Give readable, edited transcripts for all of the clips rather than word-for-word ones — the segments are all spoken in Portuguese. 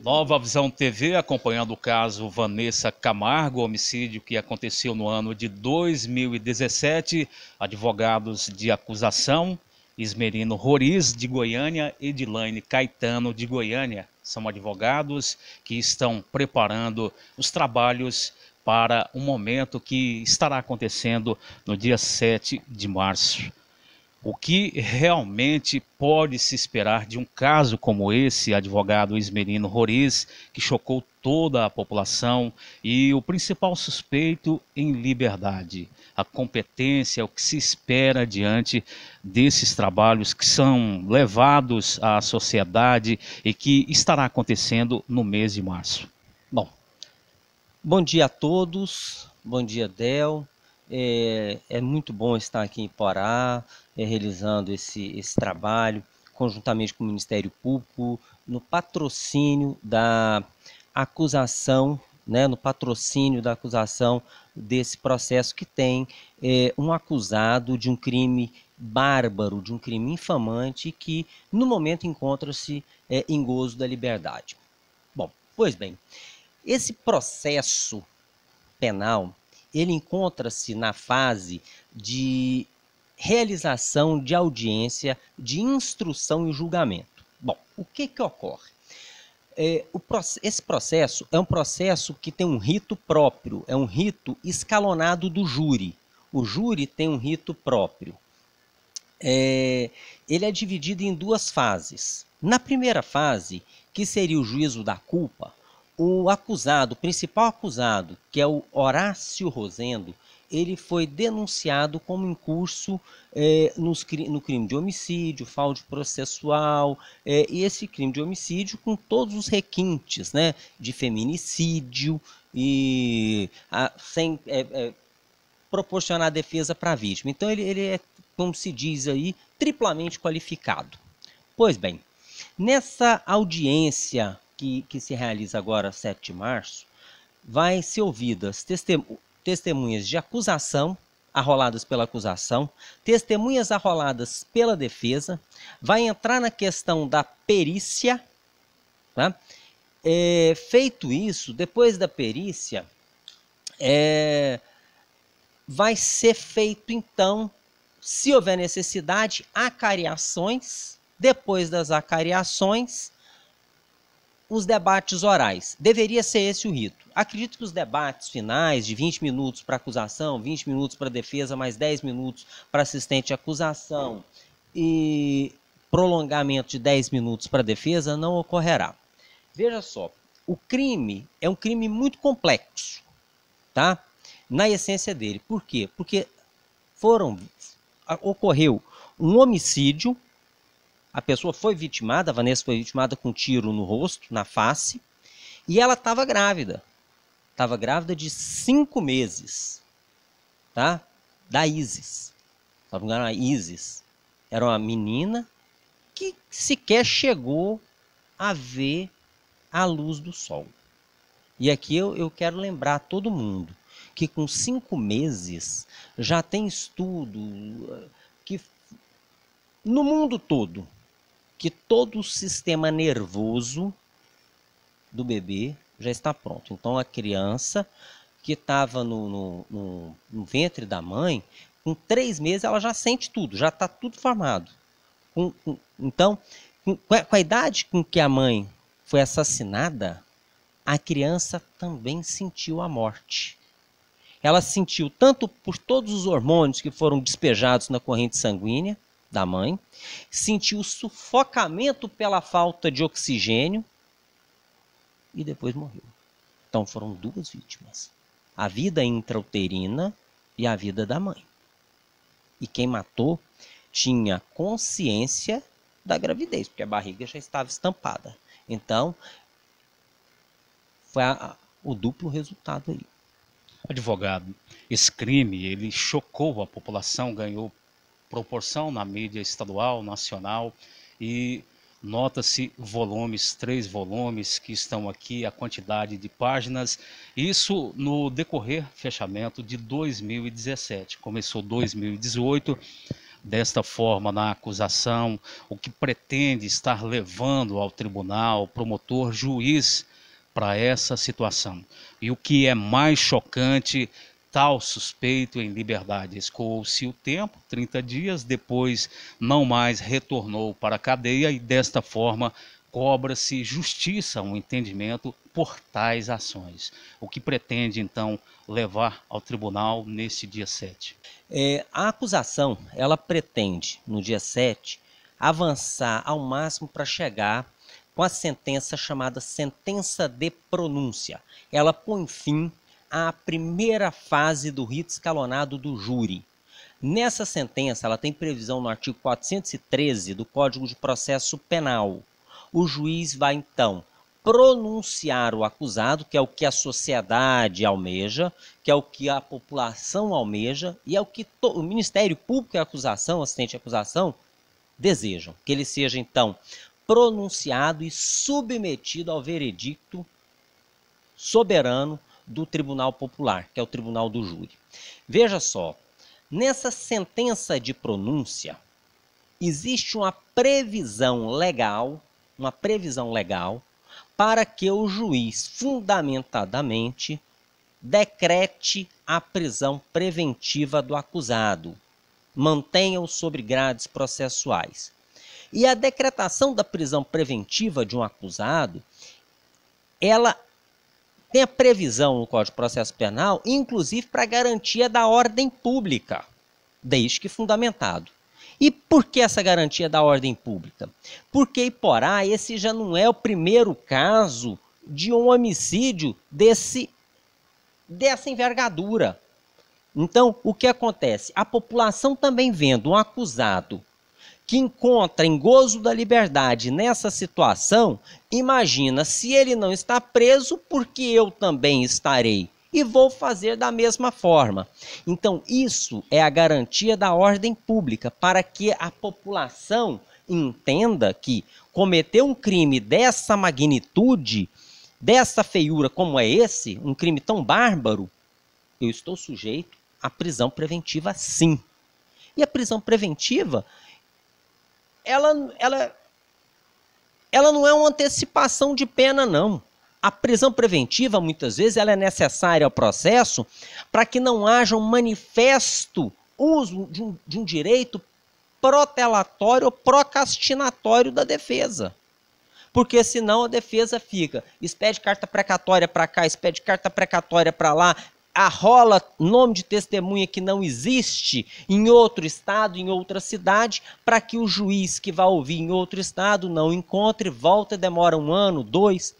Nova Visão TV acompanhando o caso Vanessa Camargo, homicídio que aconteceu no ano de 2017. Advogados de acusação, Ismerino Roriz, de Goiânia, e Edilaine Caetano, de Goiânia. São advogados que estão preparando os trabalhos para um momento que estará acontecendo no dia 7 de março. O que realmente pode se esperar de um caso como esse, advogado Ismerino Roriz, que chocou toda a população e o principal suspeito em liberdade? A competência, o que se espera diante desses trabalhos que são levados à sociedade e que estará acontecendo no mês de março. Bom dia a todos, bom dia Del, é muito bom estar aqui em Porá, realizando esse trabalho, conjuntamente com o Ministério Público, no patrocínio da acusação, no patrocínio da acusação desse processo que tem um acusado de um crime bárbaro, de um crime infamante, que no momento encontra-se em gozo da liberdade. Pois bem, esse processo penal, ele encontra-se na fase de realização de audiência, de instrução e julgamento. O que ocorre? Esse processo é um processo que tem um rito próprio, é um rito escalonado do júri. O júri tem um rito próprio. Ele é dividido em duas fases. Na primeira fase, que seria o juízo da culpa, o acusado, o principal acusado, que é o Horácio Rosendo, ele foi denunciado como incurso no crime de homicídio, fraude processual, e esse crime de homicídio com todos os requintes, de feminicídio e sem proporcionar defesa para a vítima. Então ele é, como se diz aí, triplamente qualificado. Pois bem, nessa audiência que se realiza agora, 7 de março, vai ser ouvidas testemunhas de acusação, arroladas pela acusação, testemunhas arroladas pela defesa, vai entrar na questão da perícia, tá? Feito isso, depois da perícia, vai ser feito, então, se houver necessidade, acariações. Depois das acariações, os debates orais. Deveria ser esse o rito. Acredito que os debates finais, de 20 minutos para acusação, 20 minutos para defesa, mais 10 minutos para assistente de acusação e prolongamento de 10 minutos para defesa, não ocorrerá. Veja só, o crime é um crime muito complexo, tá? Na essência dele. Por quê? Porque ocorreu um homicídio. A pessoa foi vitimada, a Vanessa foi vitimada com um tiro no rosto, na face, e ela estava grávida. Estava grávida de 5 meses, tá? Da Isis. Estava engano, a Isis era uma menina que sequer chegou a ver a luz do sol. E aqui eu quero lembrar a todo mundo que com 5 meses já tem estudo que no mundo todo, que todo o sistema nervoso do bebê já está pronto. Então, a criança que estava no ventre da mãe, com 3 meses ela já sente tudo, já está tudo formado. Então, com a idade com que a mãe foi assassinada, a criança também sentiu a morte. Ela sentiu tanto por todos os hormônios que foram despejados na corrente sanguínea da mãe, sentiu sufocamento pela falta de oxigênio e depois morreu. Então foram 2 vítimas. A vida intrauterina e a vida da mãe. E quem matou tinha consciência da gravidez, porque a barriga já estava estampada. Então, foi o duplo resultado aí. Advogado, esse crime, ele chocou a população, ganhou proporção na mídia estadual, nacional, e nota-se volumes, 3 volumes que estão aqui, a quantidade de páginas, isso no decorrer, fechamento de 2017, começou 2018, desta forma na acusação, o que pretende estar levando ao tribunal, promotor, juiz, para essa situação. E o que é mais chocante, tal suspeito em liberdade escoou-se o tempo, 30 dias, depois não mais retornou para a cadeia e desta forma cobra-se justiça, um entendimento por tais ações. O que pretende então levar ao tribunal neste dia 7? A acusação, ela pretende, no dia 7, avançar ao máximo para chegar com a sentença chamada sentença de pronúncia. Ela põe fim à primeira fase do rito escalonado do júri. Nessa sentença, ela tem previsão no artigo 413 do Código de Processo Penal. O juiz vai, então, pronunciar o acusado, que é o que a sociedade almeja, que é o que a população almeja, e é o que o Ministério Público e a acusação, assistente de acusação, desejam. Que ele seja, então, pronunciado e submetido ao veredicto soberano do Tribunal Popular, que é o Tribunal do Júri. Veja só, nessa sentença de pronúncia, existe uma previsão legal para que o juiz, fundamentadamente, decrete a prisão preventiva do acusado, mantenha-o sob grades processuais. E a decretação da prisão preventiva de um acusado, ela tem a previsão no Código de Processo Penal, inclusive para garantia da ordem pública, desde que fundamentado. E por que essa garantia da ordem pública? Porque, Iporá, esse já não é o primeiro caso de um homicídio dessa envergadura. Então, o que acontece? A população também vendo um acusado que encontra em gozo da liberdade nessa situação, imagina, se ele não está preso, porque eu também estarei. E vou fazer da mesma forma. Então, isso é a garantia da ordem pública, para que a população entenda que cometer um crime dessa magnitude, dessa feiura como é esse, um crime tão bárbaro, eu estou sujeito à prisão preventiva, sim. E a prisão preventiva, ela não é uma antecipação de pena, não. A prisão preventiva, muitas vezes, ela é necessária ao processo para que não haja um manifesto uso de um direito protelatório ou procrastinatório da defesa. Porque senão a defesa fica, expede carta precatória para cá, expede carta precatória para lá, arrola nome de testemunha que não existe em outro estado, em outra cidade, para que o juiz que vai ouvir em outro estado não encontre, volta e demora 1 ano, 2.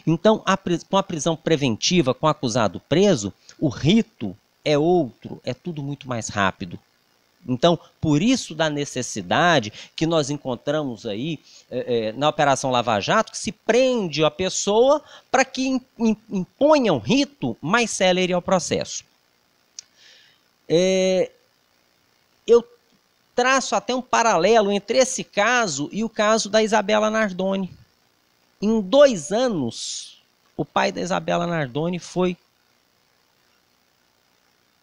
Então, com a prisão preventiva, com o acusado preso, o rito é outro, é tudo muito mais rápido. Então, por isso da necessidade que nós encontramos aí na Operação Lava Jato, que se prende a pessoa para que imponha um rito mais célere ao processo. Eu traço até um paralelo entre esse caso e o caso da Isabela Nardoni. Em 2 anos, o pai da Isabela Nardoni foi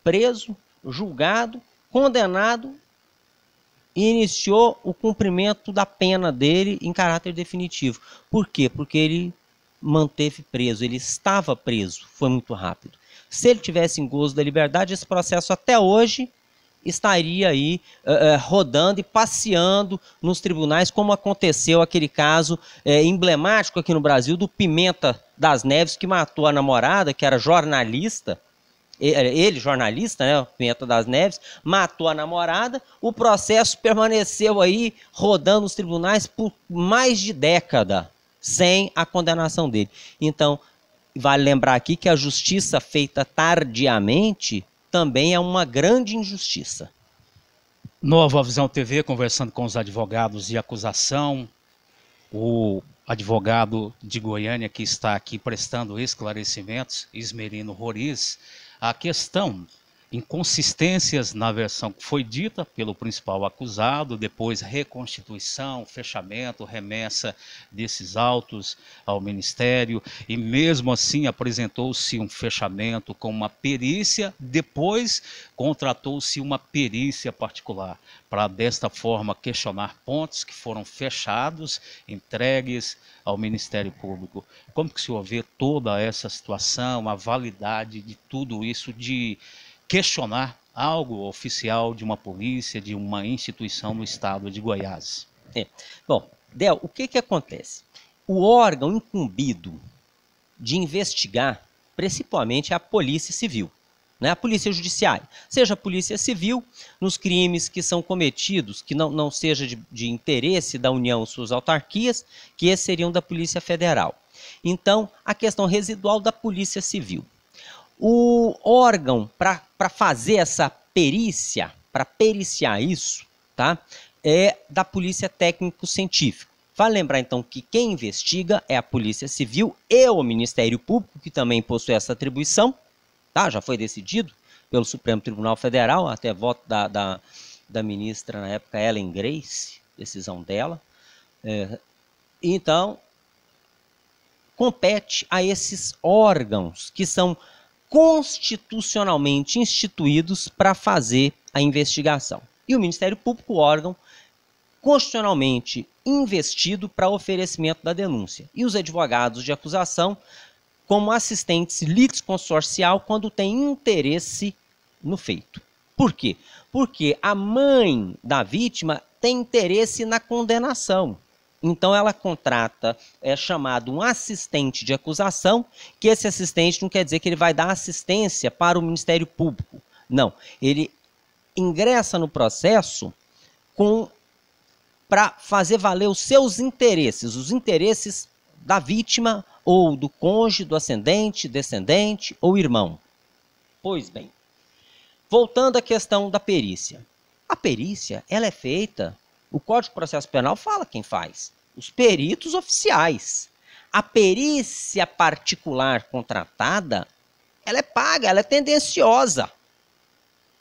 preso, julgado, condenado e iniciou o cumprimento da pena dele em caráter definitivo. Por quê? Porque ele manteve preso, ele estava preso, foi muito rápido. Se ele tivesse em gozo da liberdade, esse processo até hoje estaria aí rodando e passeando nos tribunais, como aconteceu aquele caso emblemático aqui no Brasil do Pimenta das Neves, que matou a namorada, que era jornalista. Ele, jornalista, né, Pimenta das Neves, matou a namorada, o processo permaneceu aí rodando nos tribunais por mais de década, sem a condenação dele. Então, vale lembrar aqui que a justiça feita tardiamente também é uma grande injustiça. Nova Visão TV, conversando com os advogados de acusação, o advogado de Goiânia que está aqui prestando esclarecimentos, Ismerino Roriz. A questão inconsistências na versão que foi dita pelo principal acusado, depois reconstituição, fechamento, remessa desses autos ao Ministério, e mesmo assim apresentou-se um fechamento com uma perícia, depois contratou-se uma perícia particular, para desta forma questionar pontos que foram fechados, entregues ao Ministério Público. Como que o senhor vê toda essa situação, a validade de tudo isso, de questionar algo oficial de uma polícia, de uma instituição no estado de Goiás? Bom, Del, o que acontece? O órgão incumbido de investigar, principalmente, é a Polícia Civil, né? A Polícia Judiciária, seja a Polícia Civil, nos crimes que são cometidos, que não seja de interesse da União, suas autarquias, que esses seriam da Polícia Federal. Então, a questão residual da Polícia Civil. O órgão para fazer essa perícia, para periciar isso, tá, é da Polícia Técnico-Científica. Vale lembrar, então, que quem investiga é a Polícia Civil e o Ministério Público, que também possui essa atribuição, tá? Já foi decidido pelo Supremo Tribunal Federal, até voto da ministra, na época, Ellen Grace, decisão dela. Então, compete a esses órgãos que são constitucionalmente instituídos para fazer a investigação. E o Ministério Público, o órgão constitucionalmente investido para oferecimento da denúncia. E os advogados de acusação como assistentes litisconsorcial quando tem interesse no feito. Por quê? Porque a mãe da vítima tem interesse na condenação. Então ela contrata, é chamado um assistente de acusação, que esse assistente não quer dizer que ele vai dar assistência para o Ministério Público. Não, ele ingressa no processo para fazer valer os seus interesses, os interesses da vítima ou do cônjuge, do ascendente, descendente ou irmão. Pois bem, voltando à questão da perícia. A perícia, ela é feita, o Código de Processo Penal fala quem faz, os peritos oficiais. A perícia particular contratada, ela é paga, ela é tendenciosa.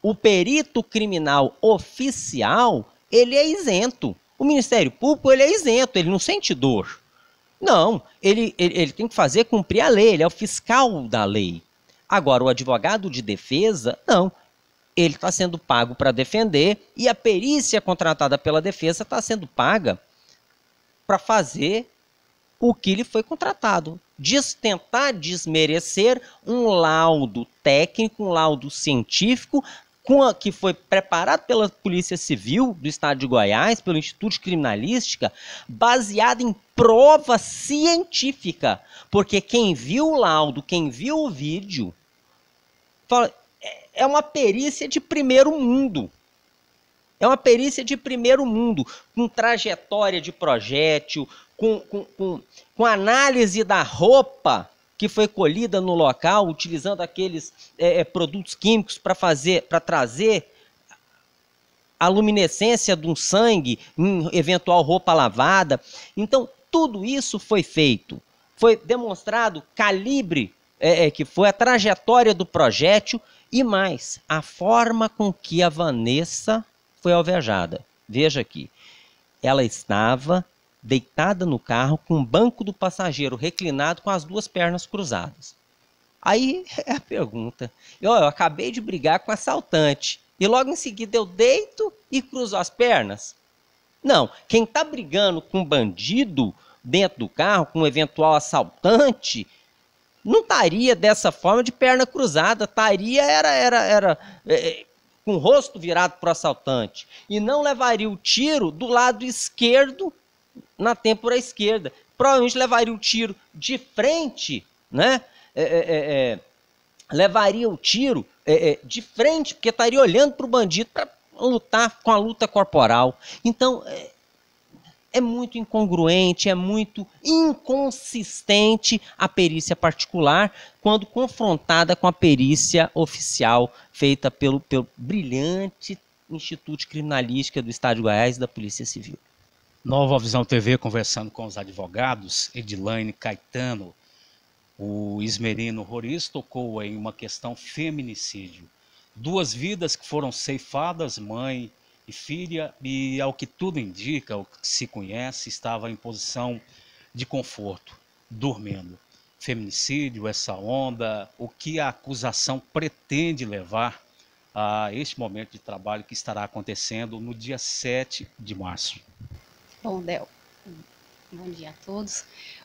O perito criminal oficial, ele é isento. O Ministério Público, ele é isento, ele não sente dor. Não, ele tem que fazer cumprir a lei, ele é o fiscal da lei. Agora, o advogado de defesa, não. Ele está sendo pago para defender e a perícia contratada pela defesa está sendo paga para fazer o que lhe foi contratado. Tentar desmerecer um laudo técnico, um laudo científico, que foi preparado pela Polícia Civil do Estado de Goiás, pelo Instituto de Criminalística, baseado em prova científica. Porque quem viu o laudo, quem viu o vídeo, fala, é uma perícia de primeiro mundo. É uma perícia de primeiro mundo, com trajetória de projétil, com análise da roupa que foi colhida no local, utilizando aqueles produtos químicos para trazer a luminescência de um sangue em eventual roupa lavada. Então, tudo isso foi feito. Foi demonstrado calibre, que foi a trajetória do projétil e mais, a forma com que a Vanessa foi alvejada. Veja aqui, ela estava deitada no carro com o banco do passageiro reclinado com as duas pernas cruzadas. Aí é a pergunta, eu acabei de brigar com o assaltante e logo em seguida eu deito e cruzo as pernas? Não, quem está brigando com um bandido dentro do carro, com um eventual assaltante, não estaria dessa forma de perna cruzada, estaria com o rosto virado para o assaltante. E não levaria o tiro do lado esquerdo, na têmpora esquerda. Provavelmente levaria o tiro de frente, né? Levaria o tiro de frente, porque estaria olhando para o bandido para lutar com a luta corporal. Então, é muito incongruente, é muito inconsistente a perícia particular quando confrontada com a perícia oficial feita pelo brilhante Instituto de Criminalística do Estado de Goiás e da Polícia Civil. Nova Visão TV conversando com os advogados, Edilaine Caetano. O Ismerino Roriz tocou em uma questão feminicídio. 2 vidas que foram ceifadas, mãe e filha, e ao que tudo indica, o que se conhece, estava em posição de conforto, dormindo. Feminicídio, essa onda, o que a acusação pretende levar a este momento de trabalho que estará acontecendo no dia 7 de março. Bom, Del, bom dia a todos.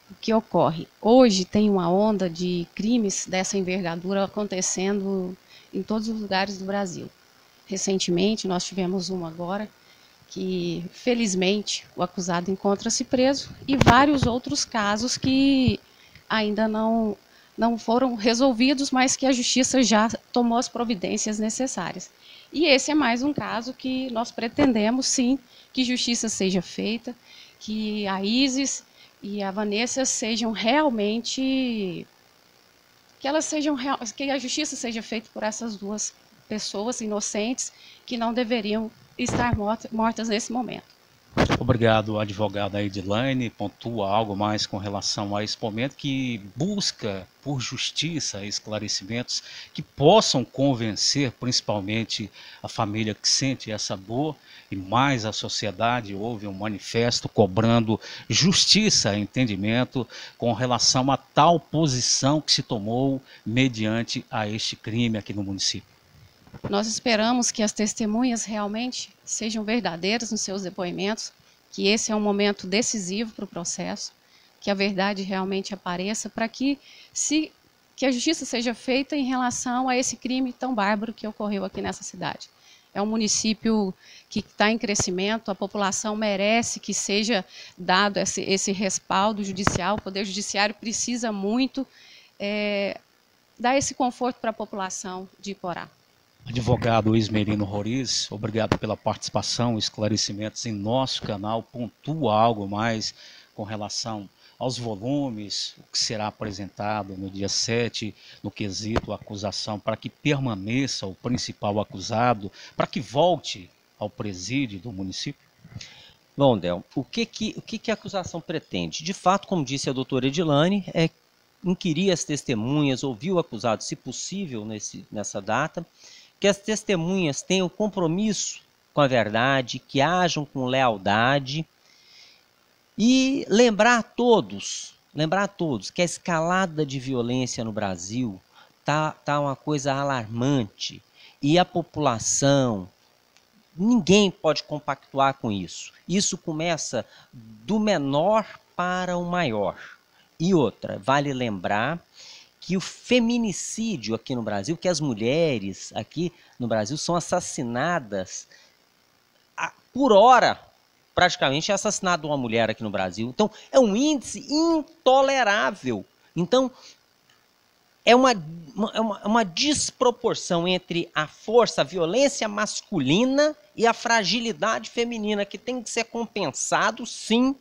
O que ocorre? Hoje tem uma onda de crimes dessa envergadura acontecendo em todos os lugares do Brasil. Recentemente, nós tivemos uma agora que, felizmente, o acusado encontra-se preso e vários outros casos que ainda não foram resolvidos, mas que a Justiça já tomou as providências necessárias. E esse é mais um caso que nós pretendemos, sim, que justiça seja feita, que a Isis e a Vanessa sejam realmente, que a justiça seja feita por essas 2 pessoas inocentes que não deveriam estar mortas nesse momento. Obrigado, advogada Edilane. Pontua algo mais com relação a esse momento que busca por justiça esclarecimentos que possam convencer principalmente a família que sente essa dor e mais a sociedade. Houve um manifesto cobrando justiça, entendimento com relação a tal posição que se tomou mediante a este crime aqui no município. Nós esperamos que as testemunhas realmente sejam verdadeiras nos seus depoimentos, que esse é um momento decisivo para o processo, que a verdade realmente apareça, para que a justiça seja feita em relação a esse crime tão bárbaro que ocorreu aqui nessa cidade. É um município que está em crescimento, a população merece que seja dado esse respaldo judicial, o Poder Judiciário precisa muito dar esse conforto para a população de Iporá. Advogado Ismerino Roriz, obrigado pela participação, esclarecimentos em nosso canal. Pontua algo mais com relação aos volumes, o que será apresentado no dia 7, no quesito acusação, para que permaneça o principal acusado, para que volte ao presídio do município? Bom, Del, o que a acusação pretende? De fato, como disse a doutora Edilane, é inquirir as testemunhas, ouvir o acusado, se possível, nessa data, que as testemunhas tenham compromisso com a verdade, que ajam com lealdade e lembrar a todos que a escalada de violência no Brasil tá uma coisa alarmante e a população, ninguém pode compactuar com isso. Isso começa do menor para o maior. E outra, vale lembrar que o feminicídio aqui no Brasil, que as mulheres aqui no Brasil são assassinadas por hora, praticamente é assassinado uma mulher aqui no Brasil. Então, é um índice intolerável. Então, é uma desproporção entre a força, a violência masculina e a fragilidade feminina, que tem que ser compensado, sim,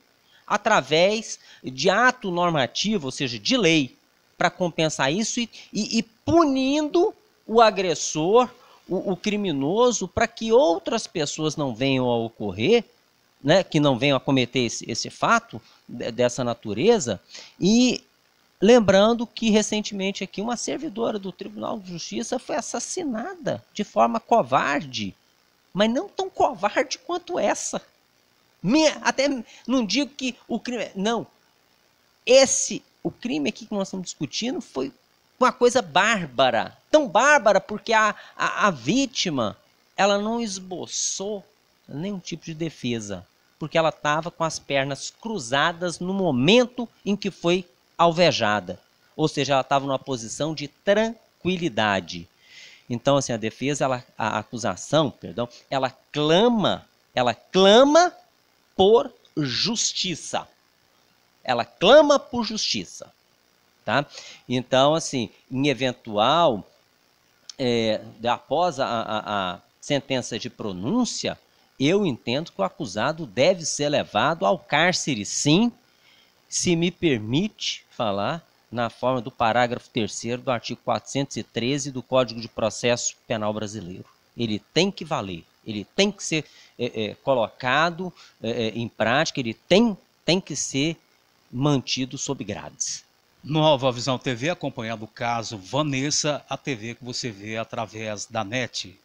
através de ato normativo, ou seja, de lei, para compensar isso e punindo o agressor, o criminoso, para que outras pessoas não venham a ocorrer, né, que não venham a cometer esse fato dessa natureza. E lembrando que recentemente aqui uma servidora do Tribunal de Justiça foi assassinada de forma covarde, mas não tão covarde quanto essa. Até não digo que o crime... Não, o crime aqui que nós estamos discutindo foi uma coisa bárbara. Tão bárbara porque a vítima, ela não esboçou nenhum tipo de defesa, porque ela estava com as pernas cruzadas no momento em que foi alvejada. Ou seja, ela estava numa posição de tranquilidade. Então, assim, a defesa, a acusação, perdão, ela clama por justiça. Ela clama por justiça, tá? Então, assim, em eventual, após a sentença de pronúncia, eu entendo que o acusado deve ser levado ao cárcere, sim, se me permite falar na forma do parágrafo 3º do artigo 413 do Código de Processo Penal Brasileiro. Ele tem que valer, ele tem que ser colocado em prática, ele tem que ser mantido sob grades. Nova Visão TV, acompanhando o caso Vanessa, a TV que você vê através da NET.